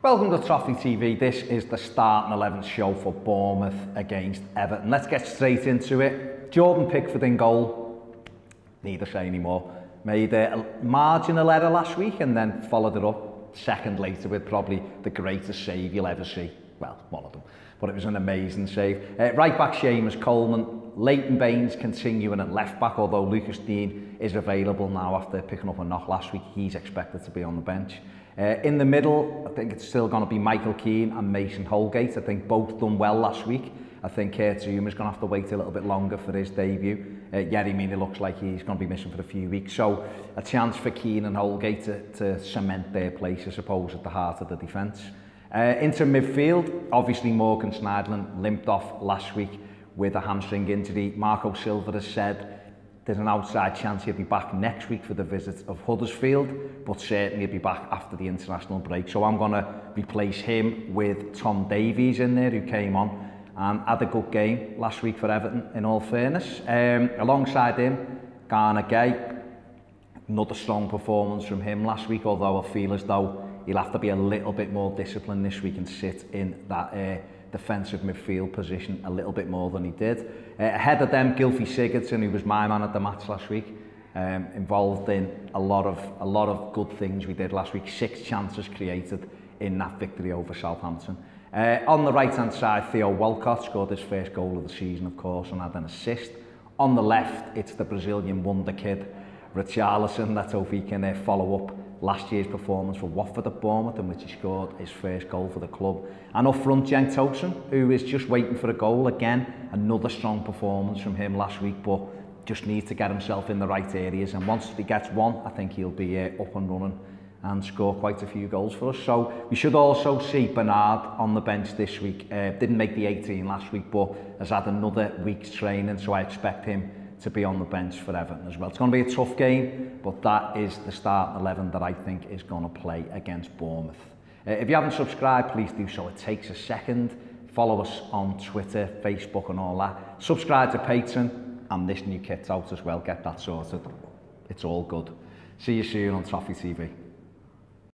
Welcome to Toffee TV. This is the starting 11 show for Bournemouth against Everton. Let's get straight into it. Jordan Pickford in goal. Need to say anymore. Made a marginal error last week and then followed it up second later with probably the greatest save you'll ever see. Well, one of them. But it was an amazing save. Right back Seamus Coleman. Leighton Baines continuing at left back, although Lucas Dean is available now after picking up a knock last week. He's expected to be on the bench. In the middle, I think it's still going to be Michael Keane and Mason Holgate. I think both done well last week. I think Kurt Zouma's going to have to wait a little bit longer for his debut. Yerry Mina looks like he's going to be missing for a few weeks. So a chance for Keane and Holgate to cement their place, I suppose, at the heart of the defence. Into midfield, obviously Morgan Schneiderlin limped off last week with a hamstring injury. Marco Silva has said there's an outside chance he'll be back next week for the visit of Huddersfield, but certainly he'll be back after the international break. So I'm going to replace him with Tom Davies in there, who came on and had a good game last week for Everton, in all fairness. Alongside him, Garner Gay, another strong performance from him last week, although I feel as though he'll have to be a little bit more disciplined this week and sit in that defensive midfield position a little bit more than he did. Ahead of them, Gylfi Sigurdsson, who was my man at the match last week, involved in a lot of good things we did last week. 6 chances created in that victory over Southampton. On the right hand side, Theo Walcott scored his first goal of the season, of course, and had an assist. On the left, it's the Brazilian wonder kid Richarlison. Let's hope he can follow up last year's performance for Watford at Bournemouth, in which he scored his first goal for the club. And up front, Cenk Tosun, who is just waiting for a goal. Again, another strong performance from him last week, but just needs to get himself in the right areas. And once he gets one, I think he'll be up and running and score quite a few goals for us. So we should also see Bernard on the bench this week. Didn't make the 18 last week, but has had another week's training, so I expect him to be on the bench for Everton as well. It's going to be a tough game, but that is the starting 11 that I think is going to play against Bournemouth. If you haven't subscribed, please do so. It takes a second. Follow us on Twitter, Facebook and all that. Subscribe to Patreon, and this new kit's out as well. Get that sorted. It's all good. See you soon on Toffee TV.